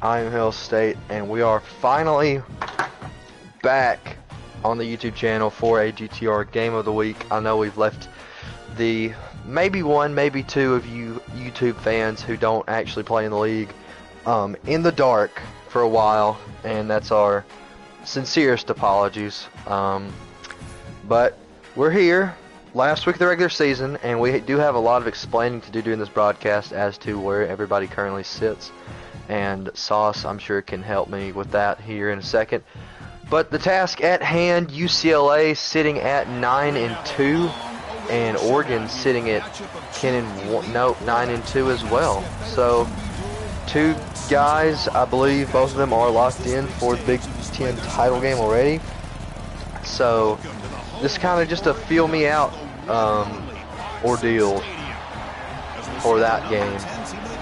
I'm Hill State, and we are finally back on the YouTube channel for a GTR Game of the Week. I know we've left the maybe one, maybe two of you YouTube fans who don't actually play in the league in the dark for a while, and that's our sincerest apologies. But we're here, last week of the regular season, and we do have a lot of explaining to do during this broadcast as to where everybody currently sits. And Sauce, I'm sure, can help me with that here in a second. But the task at hand, UCLA sitting at 9-2, and Oregon sitting at 9-2 as well. So, two guys, I believe both of them are locked in for the Big Ten title game already. So, this is kind of just a feel me out ordeal for that game.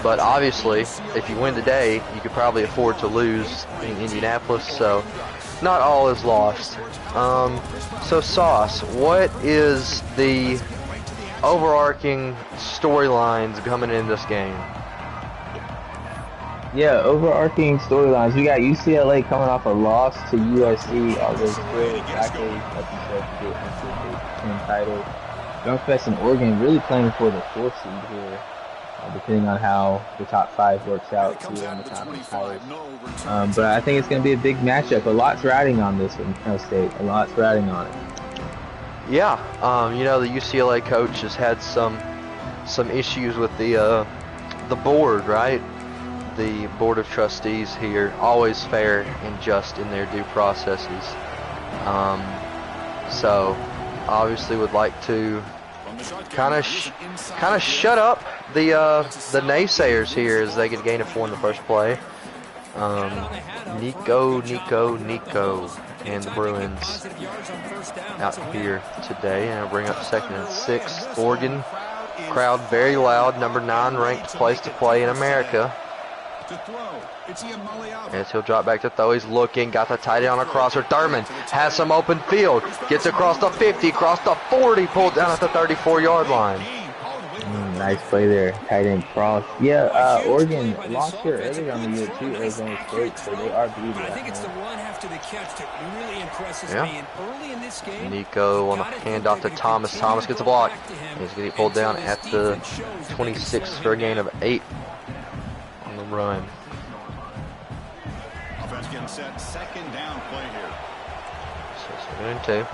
But obviously, if you win today, you could probably afford to lose in Indianapolis, so not all is lost. So Sauce, what is the overarching storylines coming in this game? Yeah, overarching storylines. We got UCLA coming off a loss to USC, although still back like you said, to get into the Big Ten title. Northwest and Oregon really playing for the 4th seed here. Depending on how the top 5 works out here in the conference titles. But I think it's going to be a big matchup. A lot's riding on this one, Ohio State. A lot's riding on it. Yeah, you know, the UCLA coach has had some issues with the board, right? The board of trustees here, always fair and just in their due processes. So obviously would like to kind of shut up the naysayers here as they get gain of 4 in the first play. Nico, and the Bruins out here today, and I'll bring up 2nd and 6. Oregon crowd very loud, number 9 ranked place to play in America. As he'll drop back to throw, he's looking, got the tight end on a crosser. Thurman has some open field, gets across the 50, across the 40, pulled down at the 34-yard line. Nice play there, tight end cross. Yeah, Oregon lost here earlier on the year too, Arizona State, so they are beating. I think it's the run after the catch that really impresses me. And early in this game, Nico on the handoff to Thomas. Thomas gets a block. He's going to get pulled down at the 26 for a gain of 8 on the run. Offense getting set, 2nd down play here. So 2nd and 2.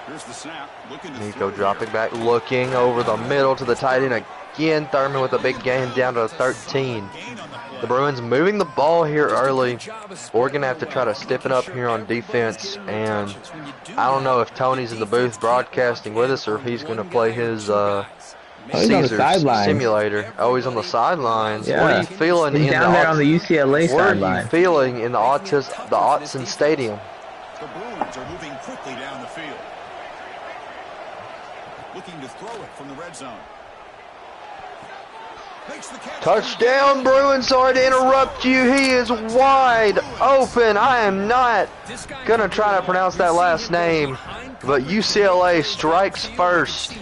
Here's the snap. Nico dropping back, looking over the middle to the tight end again. Thurman with a big gain down to 13. The Bruins moving the ball here early. Oregon have to try to stiffen up here on defense, and I don't know if Tony's in the booth broadcasting with us or if he's going to play his Caesars simulator. Oh, he's on the sidelines. Yeah. What are you feeling he's down there on the UCLA sideline? What are you feeling in the Autzen Stadium? The Bruins are moving quickly down the field. Looking to throw it from the red zone. Touchdown, Bruins. Sorry to interrupt you. He is wide open. I am not going to try to pronounce that last name, but UCLA strikes first.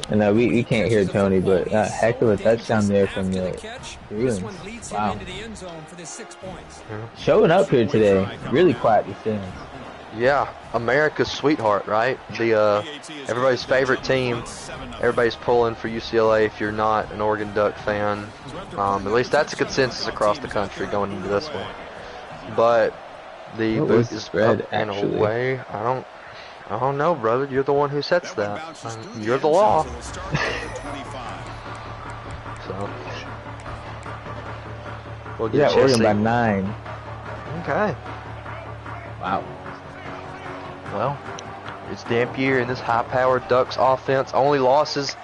And we can't hear Tony, but heck of a touchdown there from the Bruins. Wow. Showing up here today. Really quiet defense. Yeah, America's sweetheart, right? The everybody's favorite team. Everybody's pulling for UCLA if you're not an Oregon Duck fan. At least that's a consensus across the country going into this one. But the boot is up and away. I don't know, brother. You're the one who sets that. You're the law. So we'll get Oregon by 9. Okay. Wow. Well, it's Dampier and this high-powered Ducks offense. Only losses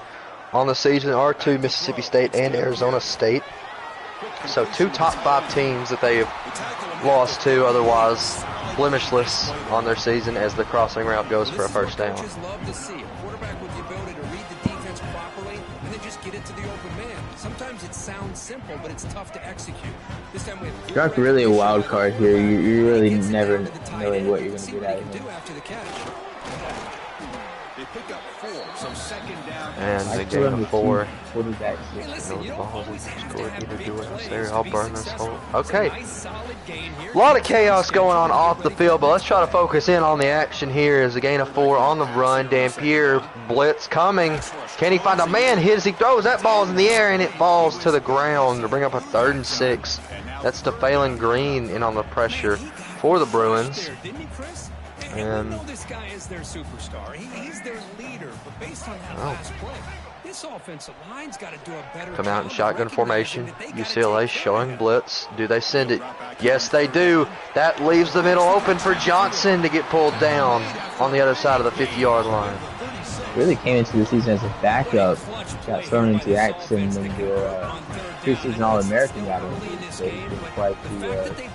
on the season are to Mississippi State and Arizona State. So 2 top 5 teams that they have lost to, otherwise blemishless on their season as the crossing route goes for a first down. Sometimes it sounds simple, but it's tough to execute. This time we have That's really a wild card here. You're really never knowing what you're going to get out of him. pick up 4, so second down. And the I gain of 4. Quarterback Hey, switch. listen, you don't always have to have Either big do it plays there. to I'll be burn this successful. hole. Okay. Nice, solid gain here. A lot of chaos going on off the field, but let's try to focus in on the action here. As a gain of 4 on the run. Dampier blitz coming. Can he find a man? Hit as he throws. That ball's in the air and it falls to the ground to bring up a 3rd and 6. That's to Phelan Green in on the pressure for the Bruins. And we know this guy is their superstar. He's their leader. But based on that last play, this offensive line's got to do a better job. Come out in shotgun formation. UCLA showing blitz. Do they send it? Yes, they do. That leaves the middle open for Johnson to get pulled down on the other side of the 50-yard line. Really came into the season as a backup. Got thrown into action when the preseason All-American got in. So he was quite the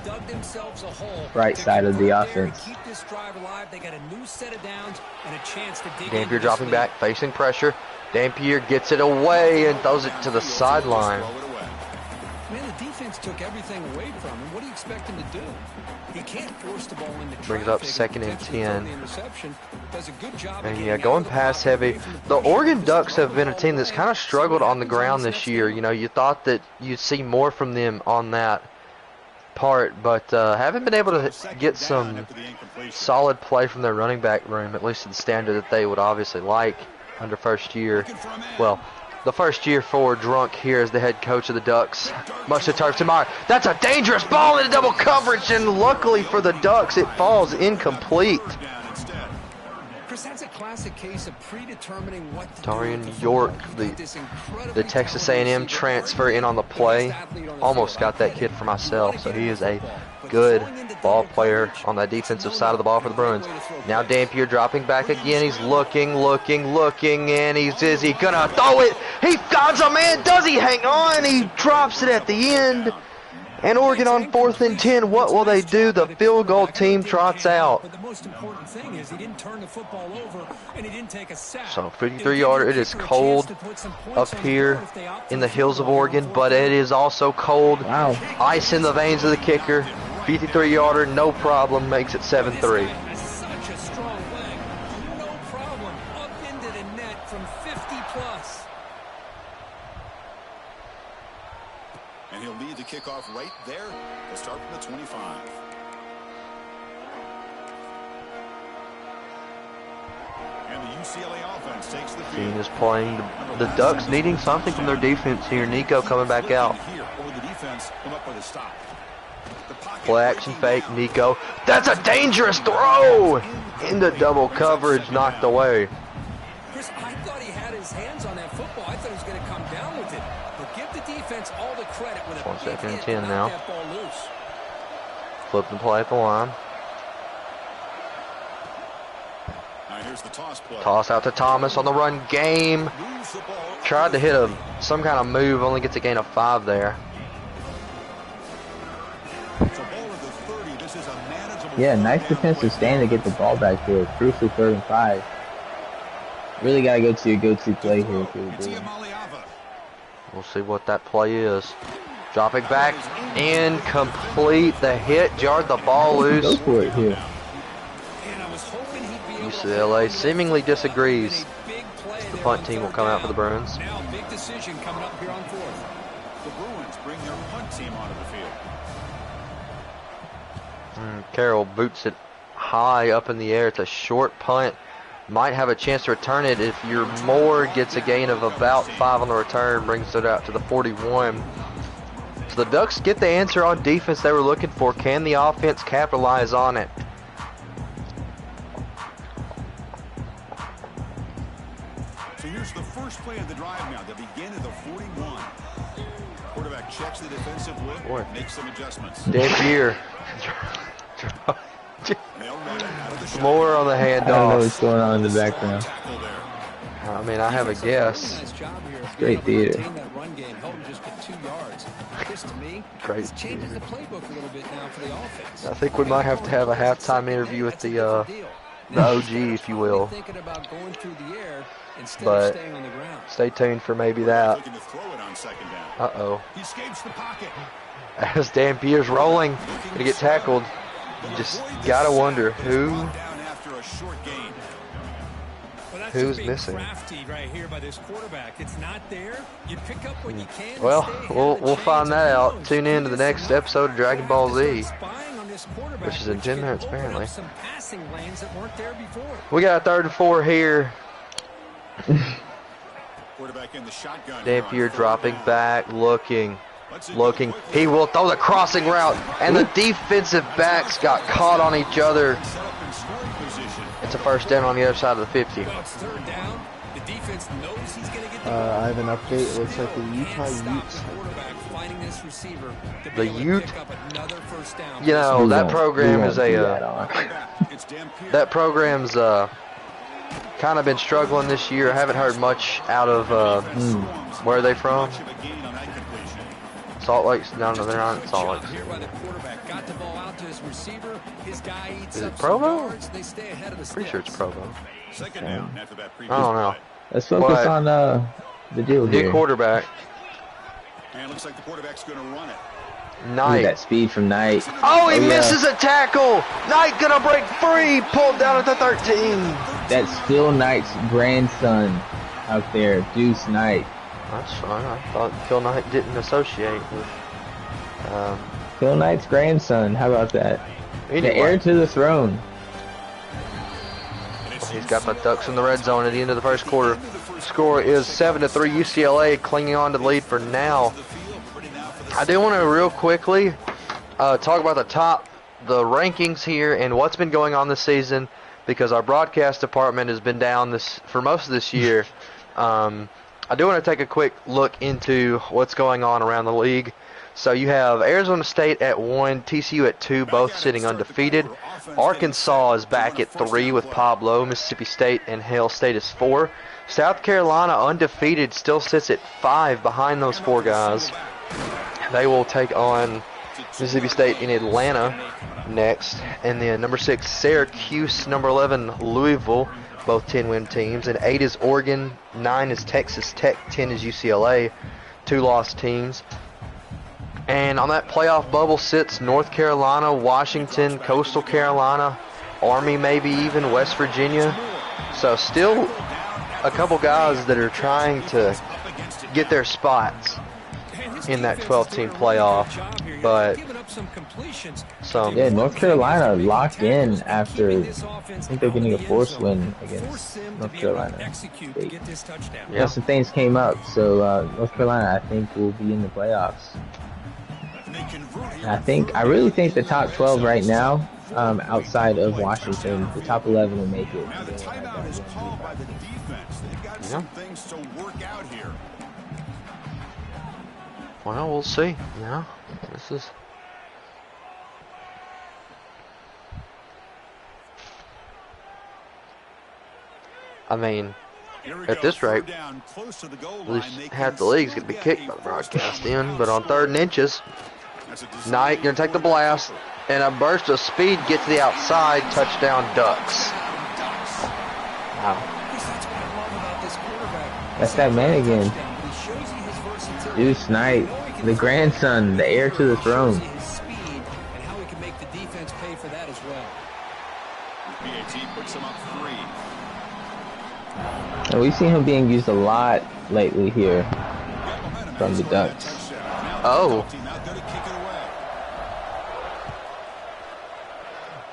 bright side of the offense. Dampier dropping back, facing pressure. Dampier gets it away and throws it to the sideline. Man, the defense took everything away from him. What do you expect him to do? He can't force the ball into traffic. Brings up 2nd and 10. Does a good job. And yeah, going pass heavy. The Oregon Ducks have been a team that's kind of struggled on the ground this year. You know, you thought that you'd see more from them on that part, but haven't been able to get some solid play from their running back room, at least to the standard that they would obviously like under first year. Well, the first year for Drunk here as the head coach of the Ducks. Much to Turf Meyer. That's a dangerous ball into double coverage, and luckily for the Ducks, it falls incomplete. Chris, that's a classic case of predetermining what to Darian do. York, the Texas A&M transfer in on the play. Almost got that kid for myself, so he is a good ball player on that defensive side of the ball for the Bruins. Now Dampier dropping back again. He's looking, and is he gonna throw it? He finds a man. Does he hang on? He drops it at the end. And Oregon on 4th and 10. What will they do? The field goal team trots out. But the most important thing is he didn't turn the football over and he didn't take a sack. So 53-yarder. It is cold up here in the hills of Oregon, but it is also cold. Wow. Ice in the veins of the kicker. 53-yarder, no problem, makes it 7-3. Such a strong leg. No problem. Up into the net from 50+. And he'll lead the kickoff right there. They'll start from the 25. And the UCLA offense takes the Dean field. is playing the Ducks, needing something from their defense here. Nico coming back out. Play action fake, Nico. That's a dangerous throw! Into double coverage, knocked away. Chris, I thought he had his hands on that football. I thought he was going to come down with it. But give the defense all the credit with a 1 second and big 10 hit to now. knock that ball loose. Flip the play at the line. Here's the toss play. Toss out to Thomas on the run game. Moves the ball. Tried to hit some kind of move, only gets a gain of 5 there. It's a ball at the 30. This is a manageable. Yeah, nice defensive stand to get the ball back there. Crucial 3rd and 5. Really got to go to your go-to play here if you're doing. We'll see what that play is. Dropping back, incomplete. The hit jarred the ball Go loose. for it here. And I was hoping he'd be able to UCLA seemingly disagrees. a big play The there punt on team will 3rd come out for the down. Bruins. Now, big decision coming up here on 4th. The Bruins bring their punt team onto the field. Carroll boots it high up in the air. It's a short punt. Might have a chance to return it if your Moore gets a gain of about 5 on the return, brings it out to the 41. So the Ducks get the answer on defense they were looking for. Can the offense capitalize on it? So here's the first play of the drive now. They begin at the 41. Quarterback checks the defensive look, Boy. makes some adjustments. Dampier. They'll run it out of the shot. More on the I don't know what's handoff. going on in the background. Tackle there. I mean, I have a guess. Nice job here of Great being able to theater. contain that run game, held him just to 2 yards. This, to me, Great this changes the playbook a little bit now for the offense. I think we might have to have a halftime interview with the OG, if you will. Thinking about going through the air instead But of staying on the ground. stay tuned for maybe that. Looking to throw it on second down. Uh-oh. He escapes the pocket. As Dampier's rolling, gonna get tackled. You just gotta wonder who. Brought down after a short gain. Well, who's missing. Right here by this quarterback. It's not there. You pick up what you can. Well, we'll find that out. Tune in to the next episode of Dragon Ball Z, which is in 10 minutes apparently. We got a 3rd and 4 here. Dampier dropping back, looking. He will throw the crossing route, and the defensive backs got caught on each other. It's a 1st down on the other side of the 50. I have an update. It looks like the Utah Utes. The Ute, you know, that program is that program's kind of been struggling this year. I haven't heard much out of where are they from? Salt Lake? No, they're not in Salt Lake. Is it Provo? Pretty sure it's Provo. I don't know. Let's focus on the deal here. New quarterback. And looks like the quarterback's going to run it. Knight. Ooh, that speed from Knight. Oh, he misses a tackle. Knight gonna break free. Pulled down at the 13. That's Phil Knight's grandson out there, Deuce Knight. That's fine. I thought Phil Knight didn't associate with. Phil Knight's grandson. How about that? Anyway. The heir to the throne. He's got the Ducks in the red zone at the end of the 1st quarter. Score is 7-3. UCLA clinging on to the lead for now. I do want to real quickly talk about the rankings here and what's been going on this season, because our broadcast department has been down for most of this year. I do want to take a quick look into what's going on around the league. So you have Arizona State at 1, TCU at 2, both sitting undefeated. Arkansas is back at 3 with Pablo. Mississippi State and Hail State is 4. South Carolina, undefeated, still sits at 5 behind those 4 guys. They will take on Mississippi State in Atlanta next. And then number 6, Syracuse. Number 11, Louisville. Both 10-win teams. And 8 is Oregon. 9 is Texas Tech. 10 is UCLA. 2 lost teams. And on that playoff bubble sits North Carolina, Washington, Coastal Carolina, Army maybe even, West Virginia. So still a couple guys that are trying to get their spots in that 12-team playoff. But yeah, North Carolina locked in after, I think they're getting a forced win against North Carolina State. Yeah, some things came up, so North Carolina, I think, will be in the playoffs. I really think the top 12 right now, outside of Washington, the top 11 will make it. Yeah. Well, we'll see. Yeah, this is. I mean, at this rate, at least half the league's going to be kicked by the broadcast end. But on 3rd and inches, Knight going to take the blast, and a burst of speed gets to the outside. Touchdown, Ducks. Wow. That's that man again. Deuce Knight, the grandson, the heir to the throne. And we've seen him being used a lot lately here from the Ducks. Oh.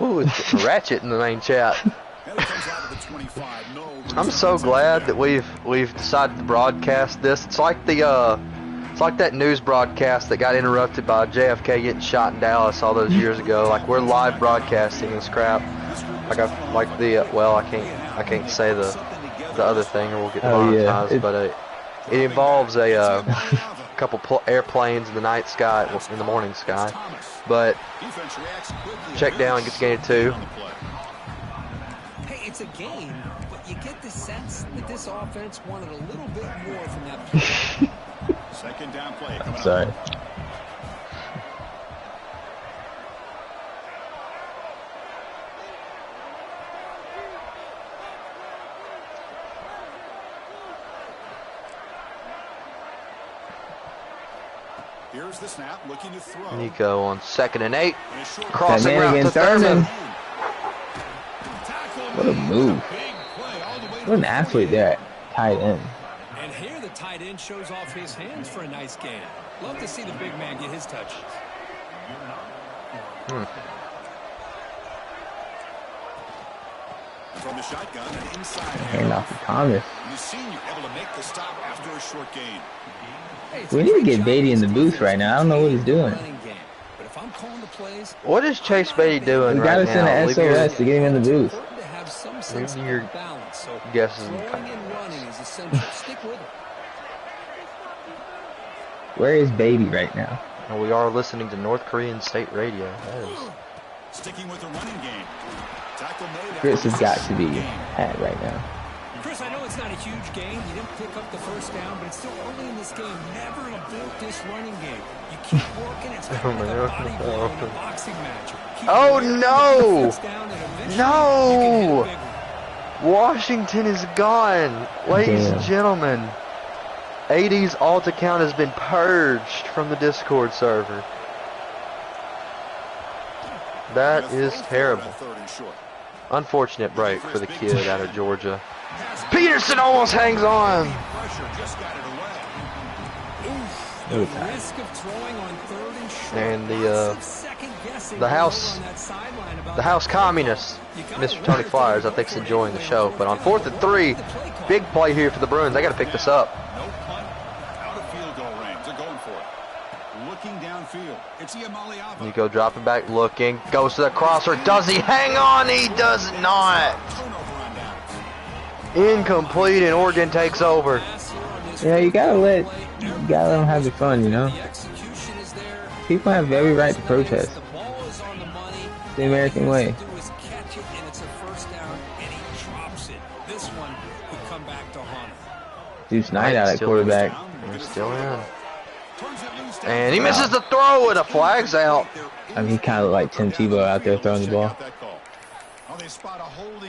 Ooh, it's Ratchet in the main chat. I'm so glad that we've decided to broadcast this. It's like that news broadcast that got interrupted by JFK getting shot in Dallas all those years ago. Like, we're live broadcasting this crap. I can't say the other thing or we'll get monetized, yeah. But it involves a couple airplanes in the night sky, well, in the morning sky. But check down, gets gained 2. Hey, it's a game, but you get the sense that this offense wanted a little bit more from that play. Second down play coming Sorry. up. Here's the snap, looking to throw. Nico on 2nd and 8. Crossing route to Thurman. What a move. What an athlete there at tight end. And here the tight end shows off his hands for a nice game. Love to see the big man get his touches. From the shotgun and inside. Hand off to Thomas. The senior able to make the stop after a short gain. We need to get Beatty in the booth right now. I don't know what he's doing. But if I'm calling the plays, What is Chase Beatty doing We right gotta now? send an Leave SOS to get him in the booth. important to have some sense Leave your of balance. So guesses in the throwing and running is essential. Stick with it. Where is Beatty right now? And we are listening to North Korean State Radio. That is. Sticking with the running game. Tackle made. Chris has got to be at right now. Chris, I know it's not a huge game. You didn't pick up the first down, but it's still early in this game. Never abort this running game. You keep working. It's kind of like a body blow in a boxing match. Keep Oh, working, no! cuts down, and eventually No! you can hit a big one. Washington is gone. Ladies and Damn. gentlemen, 80's alt account has been purged from the Discord server. That is terrible. Unfortunate break for the kid out of Georgia. Peterson almost hangs on. Pressure just got it away. The risk of throwing on third and short. And the House communist, Mr. Tony Flyers, I think is enjoying the show. But on 4th and 3, big play here for the Bruins. They got to pick this up. No punt. Out of field goal range. They're going for it. Looking downfield. It's Iamaleava. Nico dropping back, looking, goes to the crosser. Does he hang on? He does not. Turnover on downs. Incomplete, and Oregon takes over. Yeah, you gotta let them have the fun, you know? People have every right to protest. It's the American way. Deuce Knight out at quarterback. They're still in. And he misses the throw, and a flag's out. I mean, he kind of like Tim Tebow out there throwing the ball.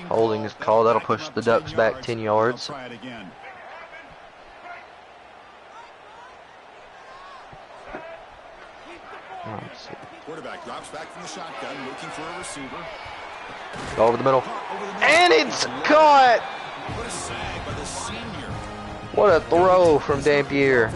Holding is called. That'll push the Ducks back 10 yards. Try it again. Let's see. Quarterback drops back from the shotgun, looking for a receiver. Go over the middle. And it's caught! What a sag by the senior. What a throw from Dampier.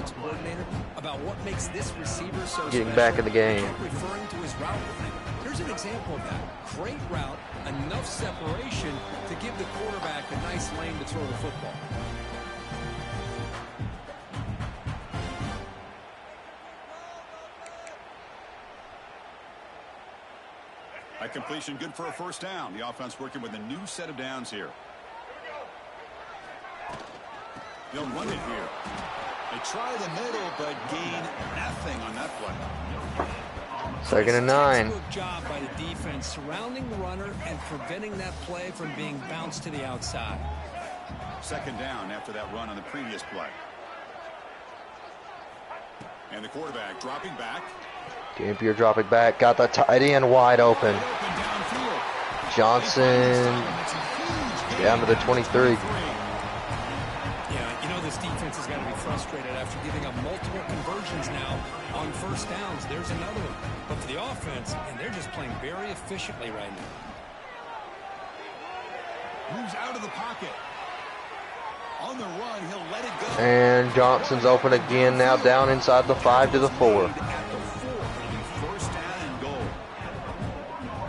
About what makes this receiver so Getting special. back in the game. Referring to his route running. Here's an example of that. Great route, enough separation to give the quarterback a nice lane to throw the football. A completion good for a first down. The offense working with a new set of downs here. They'll run it here. They try the middle, but gain nothing on that play. 2nd and 9. Good job by the defense surrounding the runner and preventing that play from being bounced to the outside. 2nd down after that run on the previous play. And the quarterback dropping back. Dampier dropping back. Got the tight end wide open. Johnson down to the 23. Yeah, you know this defense has got to be frustrated after giving up multiple conversions now on first downs. There's another one. But for the offense, and they're just playing very efficiently right now. Moves out of the pocket. On the run, he'll let it go. And Johnson's open again now, down inside the 5 to the 4. First down and goal.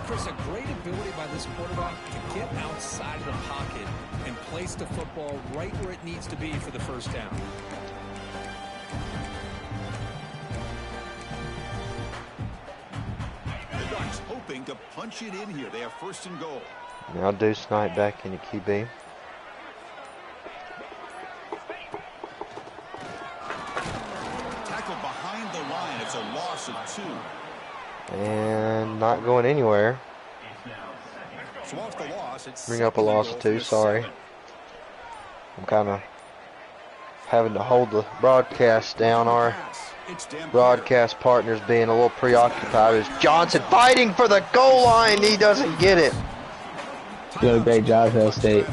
Chris, a great ability by this quarterback to get outside of the pocket and place the football right where it needs to be for the first down. The Ducks hoping to punch it in here. They have 1st and goal. Now Deuce Knight back in the QB. Tackle behind the line. It's a loss of 2. And not going anywhere. So off the loss, it's Bring up a loss of 2, sorry. I'm kind of having to hold the broadcast down. Our broadcast partners being a little preoccupied. Is Johnson fighting for the goal line? He doesn't get it. Doing a great job, Hill State.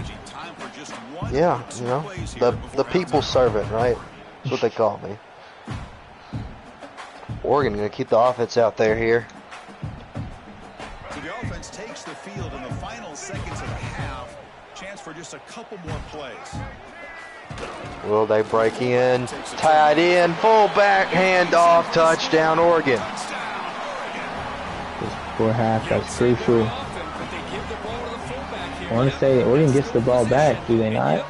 Yeah, you know, the people's servant, right? That's what they call me. Oregon going to keep the offense out there here. So the offense takes the field in the final seconds of the half. chance for just a couple more plays. Will they break in? Tied in, fullback, handoff, touchdown, Oregon. For half, that's crucial. I want to say Oregon gets the ball back, do they not?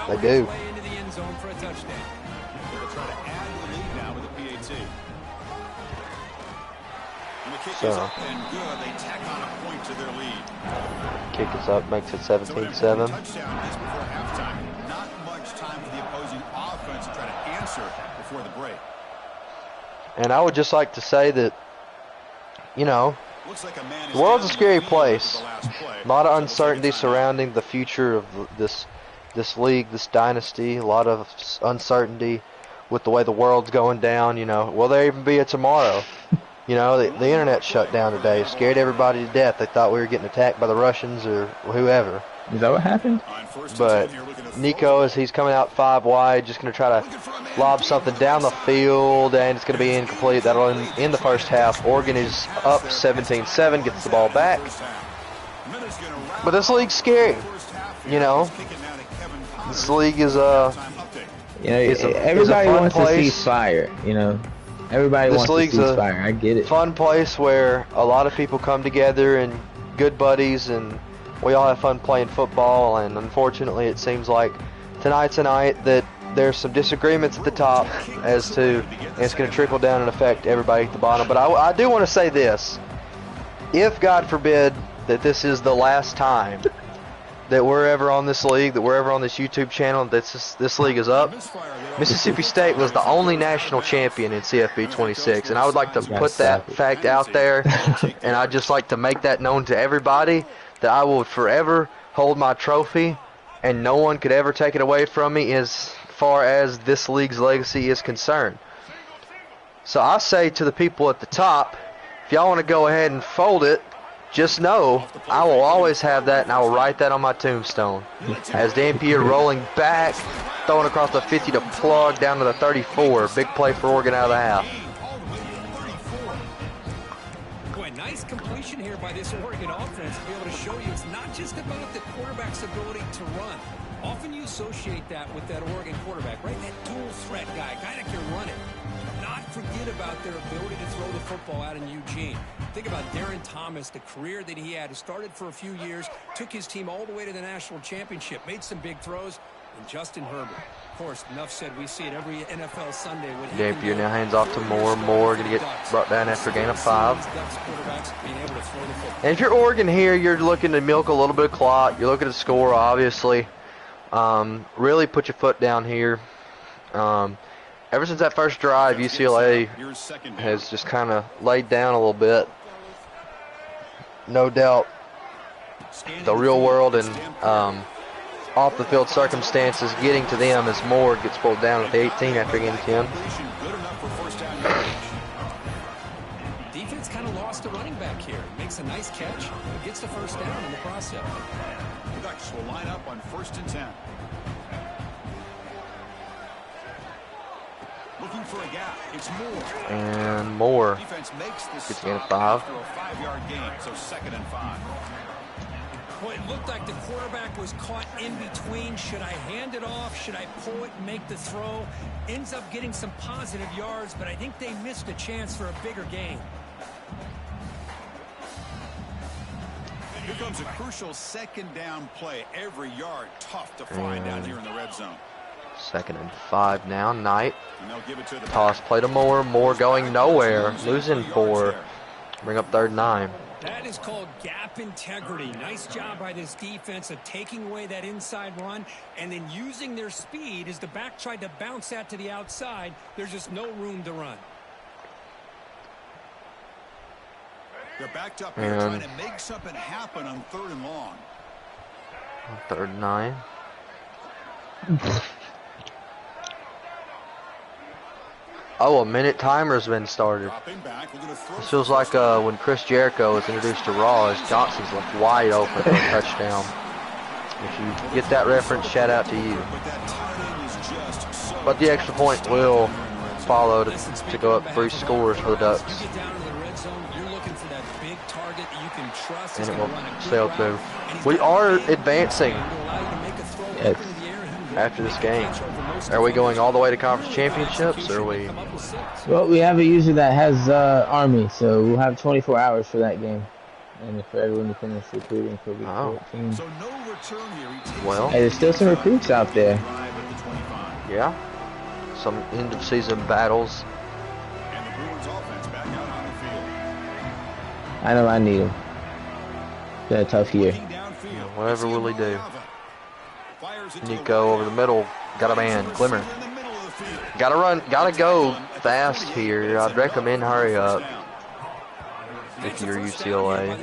They do. So, kick is up, makes it 17-7. Not much time for the opposing offense to try to answer before the break. And I would just like to say that, you know, the world's a scary place. A lot of uncertainty surrounding the future of this league, this dynasty. A lot of uncertainty with the way the world's going down. You know, will there even be a tomorrow? You know, the internet shut down today. It scared everybody to death. They thought we were getting attacked by the Russians or whoever. Is that what happened? But Nico, as he's coming out 5 wide, just going to try to lob something down the field, and it's going to be incomplete. That'll end the first half. Oregon is up 17-7, gets the ball back. But this league's scary, you know. This league is everybody wants to see fire, you know. Everybody wants to see fire. I get it. Fun place where a lot of people come together and good buddies, and we all have fun playing football. And unfortunately, it seems like tonight's a night that there's some disagreements at the top as to, and it's going to trickle down and affect everybody at the bottom. But I do want to say this: if God forbid that this is the last time that we're ever on this league, that we're ever on this YouTube channel, that this league is up, Mississippi State was the only national champion in CFB 26, and I would like to put that fact out there, and I'd just like to make that known to everybody, that I will forever hold my trophy, and no one could ever take it away from me as far as this league's legacy is concerned. So I say to the people at the top, if y'all want to go ahead and fold it, just know I will always have that, and I will write that on my tombstone. As Dan Pierre rolling back, throwing across the 50 to plug down to the 34. Big play for Oregon out of the half. Boy, nice completion here by this Oregon offense to be able to show you it's not just about the quarterback's ability to run. Often you associate that with that Oregon quarterback, right? That dual threat guy that can run it. Not forget about their ability to throw the football out in Eugene. Think about Darren Thomas, the career that he had. He started for a few years, took his team all the way to the national championship, made some big throws, and Justin Herbert. Of course, enough said, we see it every NFL Sunday. Dampier now hands off to Moore. Moore going to get brought down after a gain of 5. And if you're Oregon here, you're looking to milk a little bit of clock. You're looking to score, obviously. Really put your foot down here. Ever since that first drive, UCLA has just kind of laid down a little bit. No doubt, the real world and off-the-field circumstances getting to them as Moore gets pulled down at the 18 after getting 10. Defense kind of lost a running back here. Makes a nice catch, but gets the first down in the process. The Ducks will line up on 1st and 10. Looking for a gap. It's Moore. And Moore Defense makes the gets gain of 5. after a 5-yard gain, so 2nd and 5. Boy, it looked like the quarterback was caught in between. Should I hand it off? Should I pull it and make the throw? Ends up getting some positive yards, but I think they missed a chance for a bigger gain. Here comes a crucial 2nd down play. Every yard tough to find down here in the red zone. 2nd and 5 now. Knight. And they'll give it to the Toss play to Moore. Moore going nowhere. Losing 4. Bring up 3rd and 9. That is called gap integrity. Nice job by this defense of taking away that inside run and then using their speed as the back tried to bounce that to the outside. There's just no room to run. They're backed up here trying to make something happen on 3rd and long. 3rd and 9. Oh, a minute timer's been started. This feels like when Chris Jericho was introduced to Raw, as Johnson's left wide open for a touchdown. If you get that reference, shout out to you. But the extra point will follow to go up 3 scores for the Ducks. You're looking for that big target that you can trust. And it will sail through. We are advancing after this game. Are we going all the way to conference championships, or are we? Well, we have a user that has Army, so we'll have 24 hours for that game. And for everyone to finish recruiting for week 14. So no return here. Well, hey, there's still some recruits out there. Yeah. Some end of season battles. And the Bruins offense back out on the field. I know I need them. It's been a tough year. Whatever will he do? Nico over the middle. Got a man. Glimmer. Gotta run. Gotta go fast here. I'd recommend hurry up. If you're UCLA.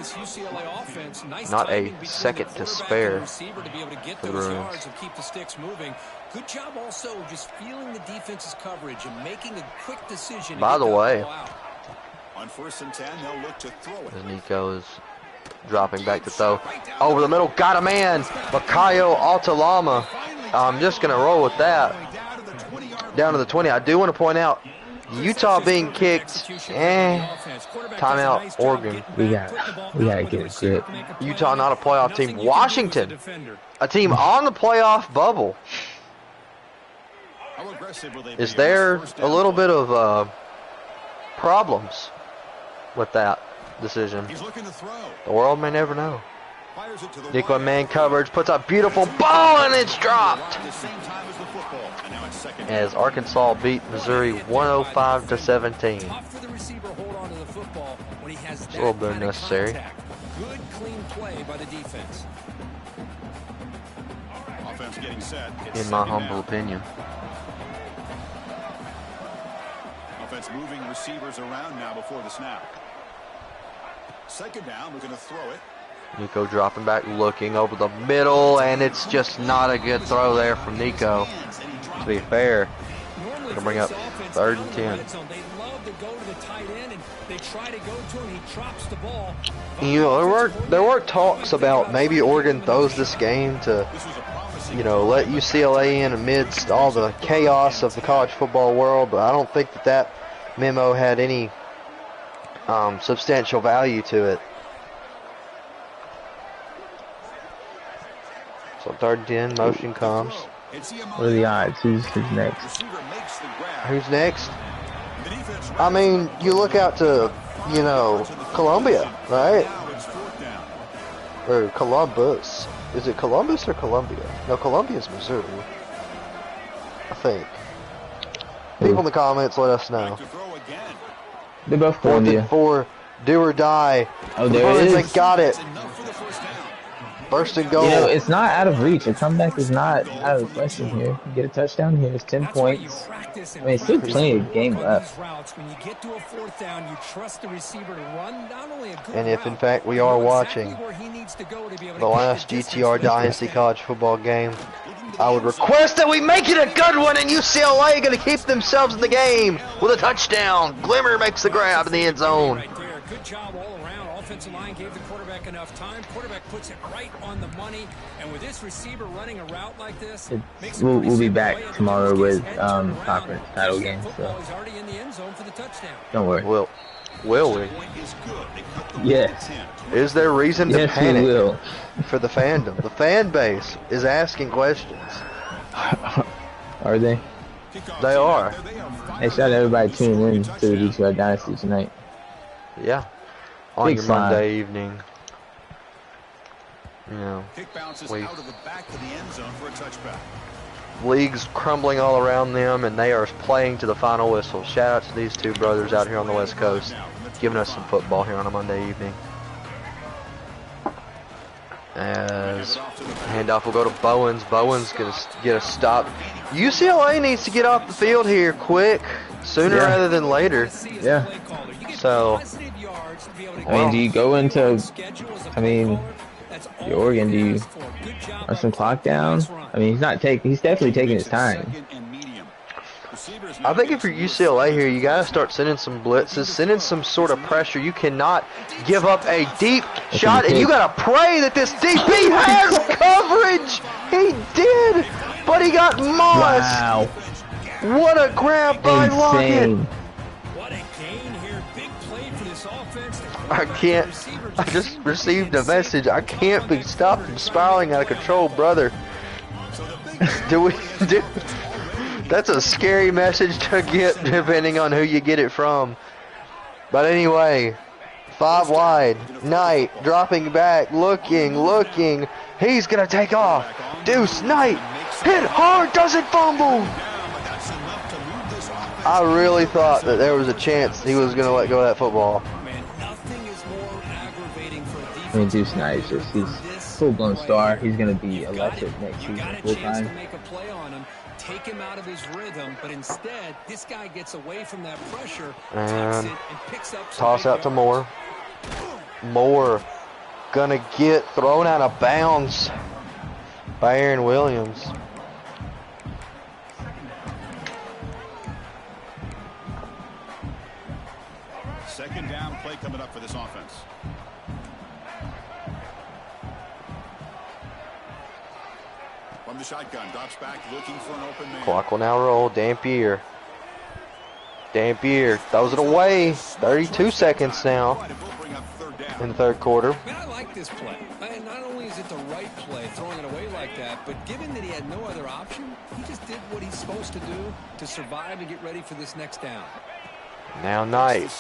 Not a second to spare for the Bruins. Good job also just feeling the defense's coverage and making a quick decision. By the way, on 1st and 10, they'll look to throw it. As Nico is dropping back to throw. Over the middle, got a man. Makayo Altalama. I'm just going to roll with that. Down to the 20. I do want to point out, Utah being kicked. Timeout, Oregon. We gotta get a grip. Utah not a playoff team. Washington, a team on the playoff bubble. Is there a little bit of problems with that decision? The world may never know. Nico man coverage, puts up beautiful ball, and it's dropped. As Arkansas beat Missouri 105-17. It's a little bit unnecessary. Good clean play by the defense. Offense getting set. In my humble opinion. Offense moving receivers around now before the snap. Second down, we're going to throw it. Nico dropping back, looking over the middle, and it's just not a good throw there from Nico. To be fair, gonna bring up 3rd and 10. They love to go to the tight end, and they try to go to him. He drops the ball. You know, there were talks about maybe Oregon throws this game to, you know, let UCLA in amidst all the chaos of the college football world, but I don't think that memo had any substantial value to it. So 3rd and 10, motion comes. What are the odds? Who's next? Who's next? I mean, you look out to, you know, Columbia, right? Or Columbus. Is it Columbus or Columbia? No, Columbia's Missouri. I think. People in the comments, let us know. They're both 4th and 4, do or die. Oh, there it is. They got it. 1st and goal. You know, it's not out of reach. A comeback is not out of the question here. You get a touchdown here. It's 10 points. I mean, it's still plenty of game left. And if, in fact, we are watching the last GTR Dynasty college football game, I would request that we make it a good one, and UCLA going to keep themselves in the game with a touchdown. Glimmer makes the grab in the end zone. Good job all around. Offensive line gave the quarterback enough time. Quarterback puts it right on the money. And with this receiver running a route like this, we'll be back tomorrow with conference title game. So don't worry. Will we? Yes. Is there reason to panic we will. for the fandom? The fan base is asking questions. Are they? They are. Hey, shout out to everybody tuning in to the GTR Dynasty tonight. Yeah. On Big your slide. Monday evening. You know, Kick bounces out of the back of the end zone for a touchback. league's crumbling all around them, and they are playing to the final whistle. Shout out to these two brothers out here on the West Coast, giving us some football here on a Monday evening. As handoff will go to Bowens. Bowens going to get a stop. UCLA needs to get off the field here quick, sooner rather than later. Yeah. So, I mean, do you go into, Oregon, do you run some clock down? I mean, he's definitely taking his time. I think if you're UCLA here, you got to start sending some blitzes, sending some sort of pressure. You cannot give up a deep shot, and you got to pray that this DB has coverage. He did, but he got mossed. Wow. What a grab by Lockett. What a gain here. Big play for this offense to I can't. I just received a message. I can't be stopped from spiraling out of control, brother. Do? That's a scary message to get, depending on who you get it from. But anyway, 5 wide. Knight dropping back, looking. He's gonna take off. Deuce Knight hit hard, doesn't fumble. I really thought that there was a chance he was gonna let go of that football. I mean, Deuce Knight is just, he's full-blown star. He's going to be electric next season full-time. Take him out of his rhythm, but instead, this guy gets away from that pressure, and picks up toss out to Moore. Moore gonna get thrown out of bounds by Aaron Williams. Second down play coming up for this offense. From the shotgun, drops back, looking for an open man. Clock will now roll. Dampier throws it away. 32 seconds now in the third quarter. Man, I like this play. And not only is it the right play, throwing it away like that, but given that he had no other option, he just did what he's supposed to do to survive and get ready for this next down. Now Knight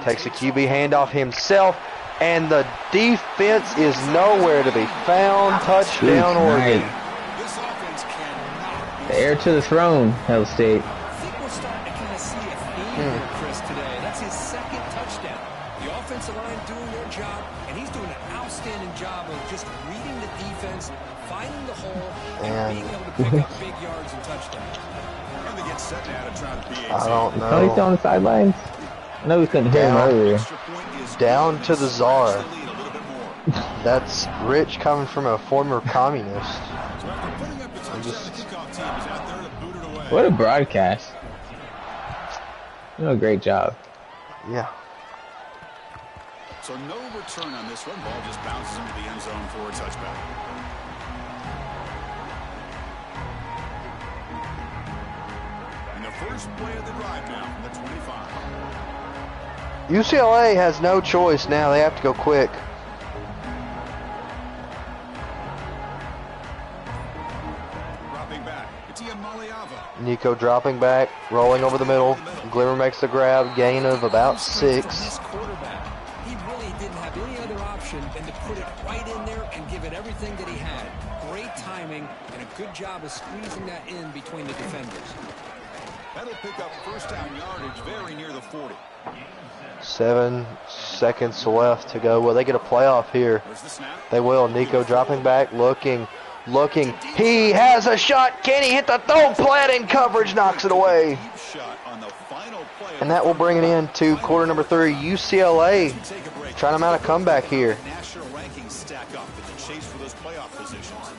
takes a QB handoff himself, and the defense is nowhere to be found. Touchdown, Oregon. The heir to the throne, Hell State. I think we're starting to kind of see a theme here, Chris, today. That's his second touchdown. The offensive line doing their job, and he's doing an outstanding job of just reading the defense, finding the hole, and being able to pick up big yards and touchdowns. I don't know. Oh, he's on the sidelines. I know we couldn't hear him earlier. Down to the czar. That's rich coming from a former communist. What a broadcast. You know, great job. Yeah. So no return on this one. Ball just bounces into the end zone for a touchback. And the first play of the drive now from the 25. UCLA has no choice now. They have to go quick. Nico dropping back, rolling over the middle. Glimmer makes the grab, gain of about 6. This quarterback, he really didn't have any other option than to put it right in there and give it everything that he had. Great timing and a good job of squeezing that in between the defenders. That'll pick up first down yardage very near the 40. 7 seconds left to go. Will they get a playoff here? They will. Nico dropping back, looking. He has a shot. Can he hit the throw? Platt in coverage knocks it away. And that will bring it in to quarter number 3. UCLA trying to mount a comeback here. National rankings stack up in the chase for those playoff positions.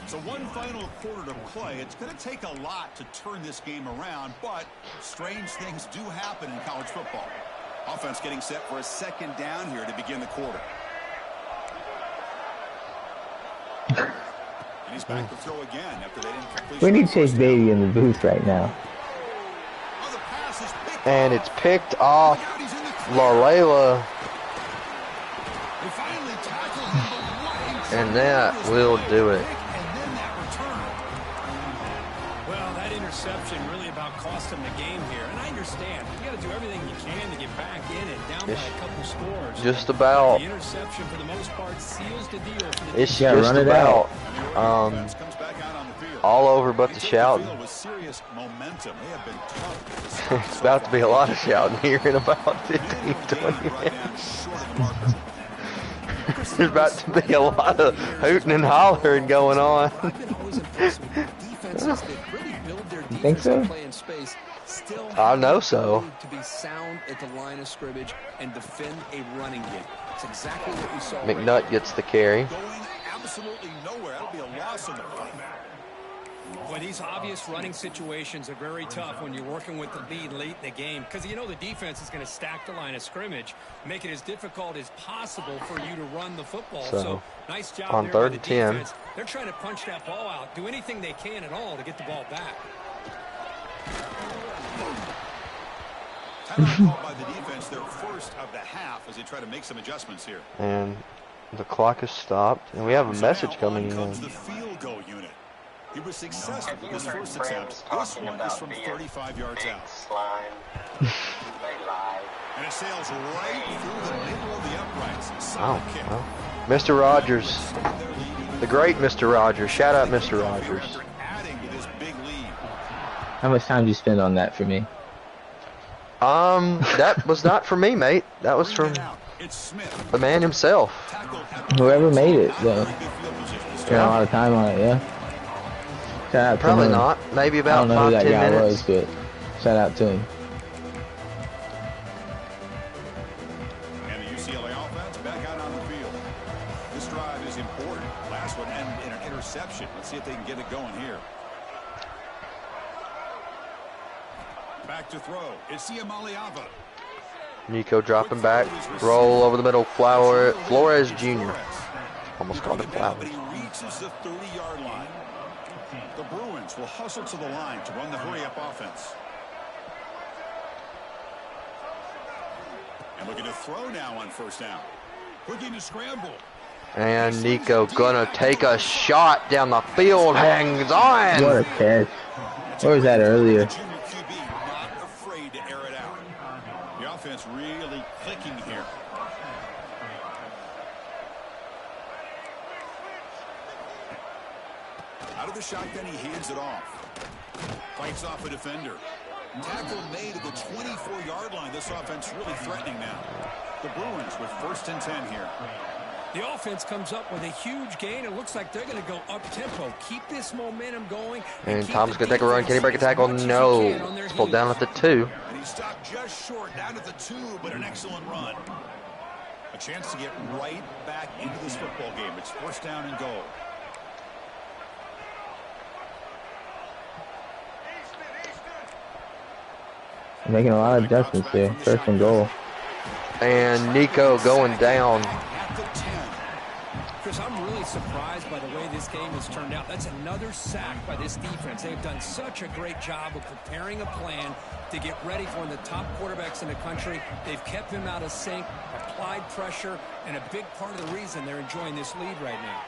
So one final quarter to play. It's going to take a lot to turn this game around, but strange things do happen in college football. Offense getting set for a second down here to begin the quarter. And he's back to throw again after they didn't complete. We need Chase Bailey in the booth right now. And it's picked off LaLayla. And that will do it. Well, that interception really about cost him the game here. And I understand. You got to do everything you can to get back in it, down by a couple scores. Just about. The interception, for the most part, seals the deal for the It's just about all over but the shouting. It's about to be a lot of shouting here in about 15-20 minutes. There's about to be a lot of hooting and hollering going on. You think so? I know so. To be sound at the line of scrimmage and defend a running game. It's exactly what we saw. McNutt gets the carry. Going absolutely nowhere. That'll be a loss in the fight. Boy, these obvious running situations are very tough when you're working with the lead late in the game, because you know the defense is going to stack the line of scrimmage, make it as difficult as possible for you to run the football. So nice job on there 3rd by and the 10. defense. They're trying to punch that ball out, do anything they can at all to get the ball back. Timeout called by the defense is their first of the half as they try to make some adjustments here. And the clock is stopped, and we have a message coming in. Comes the field goal unit. He was successful with his first attempt. This one is from 35 yards out. And it sails right through the middle of the uprights. Oh, well. Mr. Rogers. The great Mr. Rogers. Shout out Mr. Rogers. Adding to this big lead. How much time did you spend on that for me? That was not for me, mate. That was from the man himself. Whoever made it, though. Spent a lot of time on it, yeah. Shout out to Probably him. not. Maybe about I don't know who 5-10 that guy minutes. was, but shout out to him. And the UCLA offense back out on the field. This drive is important. Last one ended in an interception. Let's see if they can get it going here. Back to throw. It's Siamaliava. Nico dropping back. Roll over the middle. Flores Jr. Almost called it Flowers. But he reaches the 30-yard line. The Bruins will hustle to the line to run the hurry-up offense. And looking to throw now on first down. Looking to scramble. And Nico gonna take a shot down the field. Hangs on. What a catch. Where was that earlier? The junior QB not afraid to air it out. The offense really clicking here. Out of the shotgun, he hands it off. Fights off a defender. Tackle made at the 24-yard line. This offense really threatening now. The Bruins with 1st and 10 here. The offense comes up with a huge gain. It looks like they're going to go up-tempo. Keep this momentum going. And Tom's gonna take a run. Can he break a tackle? No. It's pulled down at the 2. And he stopped just short, down at the 2, but an excellent run. A chance to get right back into this football game. It's 1st down and goal. Making a lot of adjustments there. 1st and goal. And Nico going down. At the 10. Chris, I'm really surprised by the way this game has turned out. That's another sack by this defense. They've done such a great job of preparing a plan to get ready for one of the top quarterbacks in the country. They've kept him out of sync, applied pressure, and a big part of the reason they're enjoying this lead right now.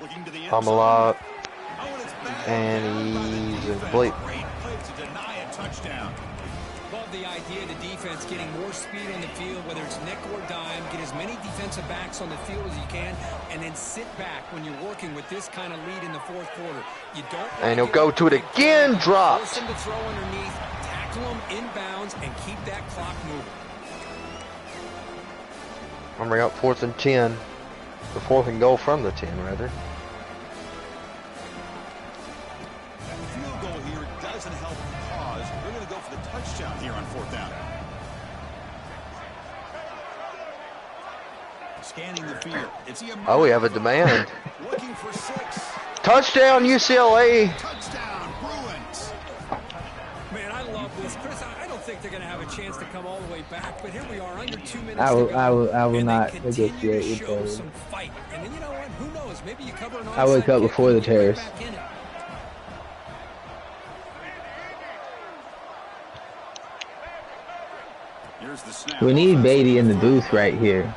Looking to the end Pamela. zone. Oh, and it's back. And he's incomplete. Great play to deny a touchdown. Love the idea of the defense getting more speed on the field, whether it's nickel or dime, get as many defensive backs on the field as you can, and then sit back when you're working with this kind of lead in the 4th quarter. You don't. And he'll go to it again. Dropped. Force them to throw underneath, tackle them inbounds, and keep that clock moving. I'm bringing up 4th and 10. The 4th and goal from the 10, rather. That field goal here doesn't help the cause. They're going to go for the touchdown here on 4th down. Scanning the field. It's Oh, we have a demand. looking for 6. Touchdown, UCLA. Touchdown, Bruins. Man, I love this. Chris, I don't think they're going to have a chance to come all the way back, but here we are, under 2 minutes I will- to go. I will and not they continue negotiate to with show those. some fight. And then, you know what? Who knows? Maybe you cover an I wake onside up kick before and the you get terrace. back in it. Here's the snap. We need Beatty in the booth right here.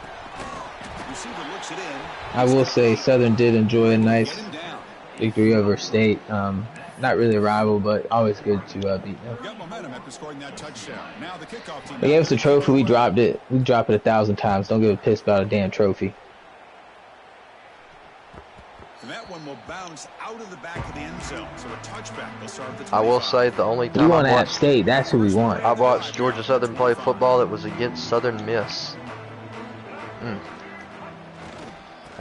Receiver looks it in. I will say Southern did enjoy a nice Get him down. victory over State. Not really a rival, but always good to beat them. Got momentum after scoring that touchdown. Now the kickoff team. They gave us a trophy. We dropped it. We drop it 1,000 times. Don't give a piss about a damn trophy. And that one will bounce out of the back of the end zone. So a touchback. They'll start at the 25. I will say the only We time want I App watched, State. That's who we want. I watched Georgia Southern play football that was against Southern Miss. That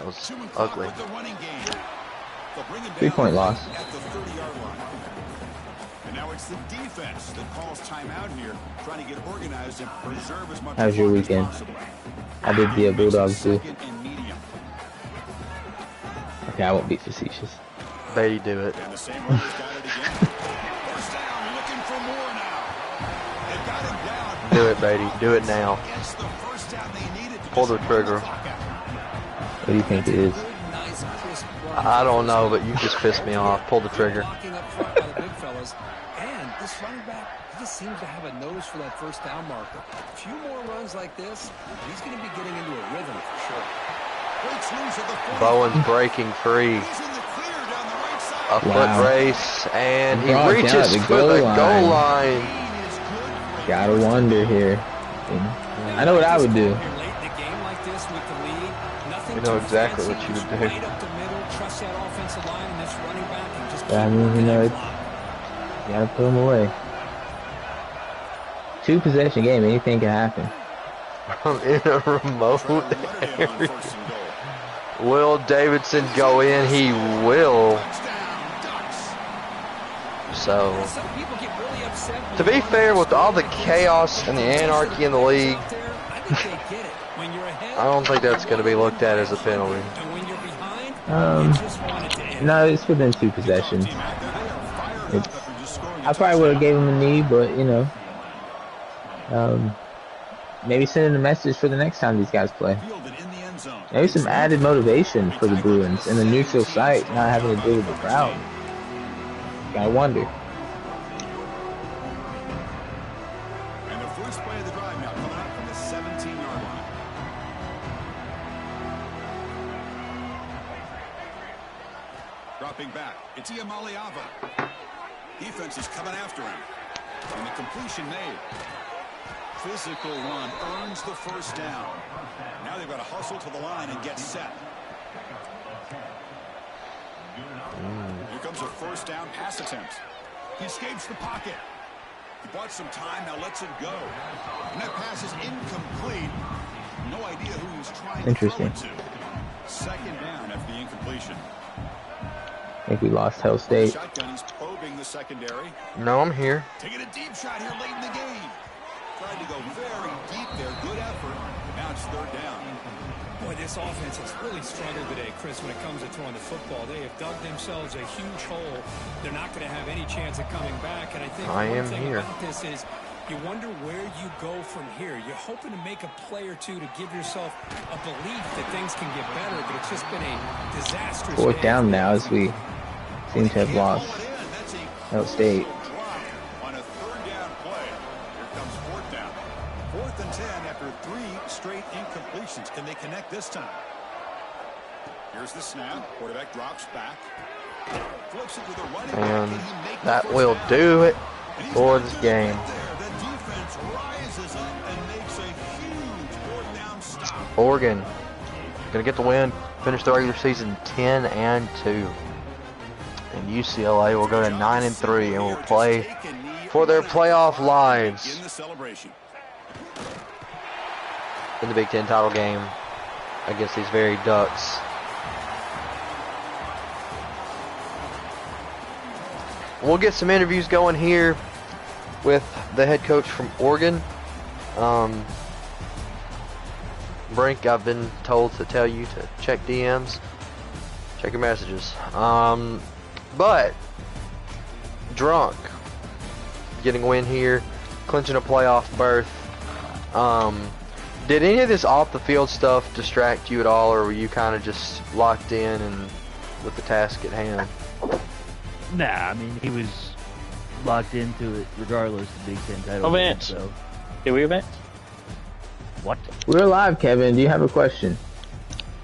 was 2 and clock ugly. with the running game. They'll bring him down 3-point loss. at the 30-yard line. And now it's the defense that calls timeout here, trying to get organized and preserve as much How was your clock as weekend? possible. I did the Bulldogs too. Second and medium. Okay, I won't be facetious. Beatty do it. And the same runner's got it again. First down, looking for more now. They've got him down. Do it, Beatty. Do it now. Gets the first down they needed to Pull the just trigger. clock out. What do you think it is? Good, nice, crisp run. I don't know, but you just pissed me off. Pull the trigger. Blocking up front by the big fellas. And this running back, just seems to have a nose for that first down marker. A few more runs like this, he's going to be getting into a rhythm for sure. Bowen's breaking free. A foot race, and he reaches for the goal line. Gotta wonder here. I know what I would do. You know exactly what you would do. Yeah, I mean, you know, you gotta put them away. 2-possession game, anything can happen. In a remote area. Will Davidson go in? He will. So, to be fair, with all the chaos and the anarchy in the league, I don't think that's going to be looked at as a penalty. No, it's within 2 possessions. I probably would have gave him a knee, but you know, maybe sending a message for the next time these guys play. Maybe some added motivation for the Bruins in the neutral site, not having to deal with the crowd. Gotta wonder. And the first play of the drive now coming out from the 17-yard line. Dropping back, it's Iamaleava. Defense is coming after him. And the completion made. Physical run earns the first down. Now they've got to hustle to the line and get set. Here comes a first down pass attempt. He escapes the pocket. He bought some time, now lets it go. And that pass is incomplete. No idea who he's trying to throw it to. Second down after the incompletion. I think we lost Hell State. Shotgun, he's probing the secondary. No, I'm here. Taking a deep shot here late in the game. Tried to go very deep there. Good effort. Now it's third down. Boy, this offense has really struggled today, Chris, when it comes to throwing the football. They have dug themselves a huge hole. They're not going to have any chance of coming back. And I think one thing about this is you wonder where you go from here. You're hoping to make a play or two to give yourself a belief that things can get better, but it's just been a disastrous. Fourth down now as we seem to have lost Hell State. On a third down play. Here comes fourth down. 4th and 10 after 3 straight incompletions. Can they connect this time? Here's the snap. Quarterback drops back. Flips it to the running back. And that will do it for this game. The defense rises up and makes a huge fourth down stop. Oregon gonna get the win, finish the regular season 10-2. And UCLA will go to 9-3 and will play for their playoff lives in the Big Ten title game against these very Ducks. We'll get some interviews going here with the head coach from Oregon. Brink, I've been told to tell you to check DMs, check your messages. But Drunk getting a win here, clinching a playoff berth. Did any of this off the field stuff distract you at all, or were you kind of just locked in and with the task at hand? Nah, I mean, he was locked into it regardless of the Big Ten title. Vance. So. Did we advance? What? We're live, Kevin. Do you have a question?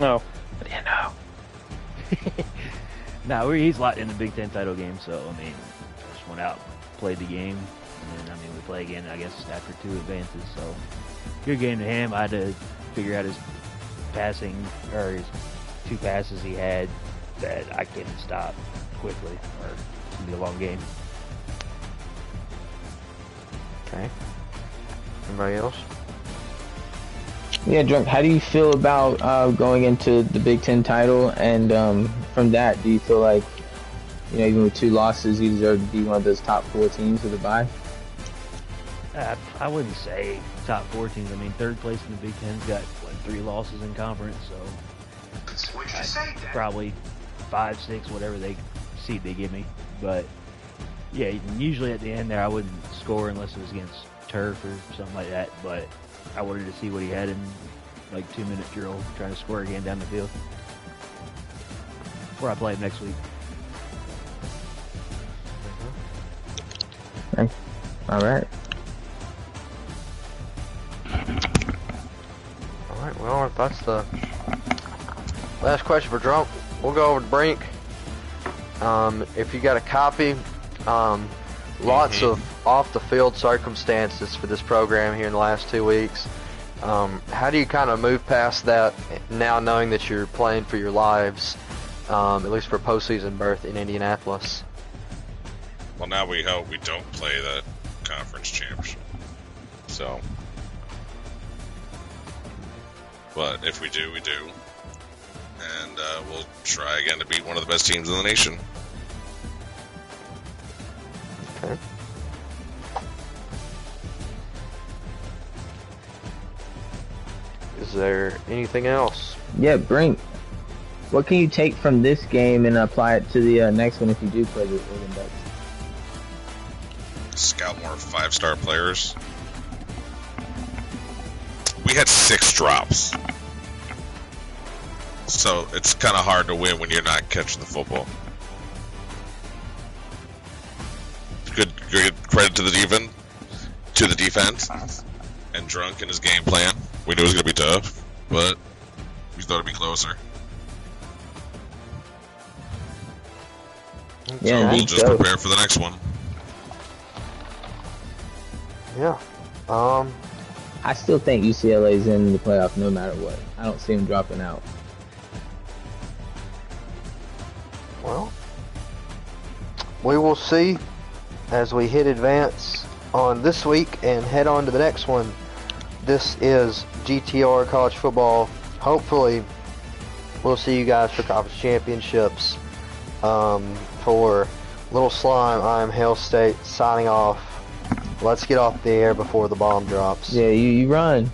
No. Yeah, no. No, he's locked in the Big Ten title game, so, I mean, just went out, played the game, and then, I mean, we play again, I guess, after 2 advances, so good game to him. I had to figure out his passing, or his 2 passes he had that I couldn't stop quickly, or it's going to be a long game. Okay. Anybody else? Yeah, Drunk, how do you feel about going into the Big Ten title? And from that, do you feel like, you know, even with 2 losses, you deserve to be one of those top 4 teams with a bye? I wouldn't say top 4 teams. I mean, 3rd place in the Big Ten's got, 3 losses in conference, so probably 5, 6, whatever seed they give me. But, yeah, usually at the end there, I wouldn't score unless it was against turf or something like that, but I wanted to see what he had in like 2-minute drill, trying to score again down the field before I play him next week. Thanks. All right. Alright, well, if that's the last question for Drunk, we'll go over to Brink. If you got a copy, lots of off-the-field circumstances for this program here in the last 2 weeks. How do you kind of move past that now, knowing that you're playing for your lives, at least for postseason berth in Indianapolis? Well, now we hope we don't play the conference championship. So, but if we do, we do. And we'll try again to beat one of the best teams in the nation. Okay. Is there anything else? Yeah, Brink. What can you take from this game and apply it to the next one if you do play the Oregon Ducks? Scout more 5-star players. We had 6 drops. So it's kind of hard to win when you're not catching the football. Good credit to the defense, and Drunk in his game plan. We knew it was going to be tough, but we thought it'd be closer. Yeah, so we'll just prepare for the next one. Yeah. I still think UCLA's in the playoff no matter what. I don't see them dropping out. Well, we will see as we hit advance on this week and head on to the next one. This is GTR College Football. Hopefully, we'll see you guys for conference championships. For Little Slime, I'm Hail State signing off. Let's get off the air before the bomb drops. Yeah, you run.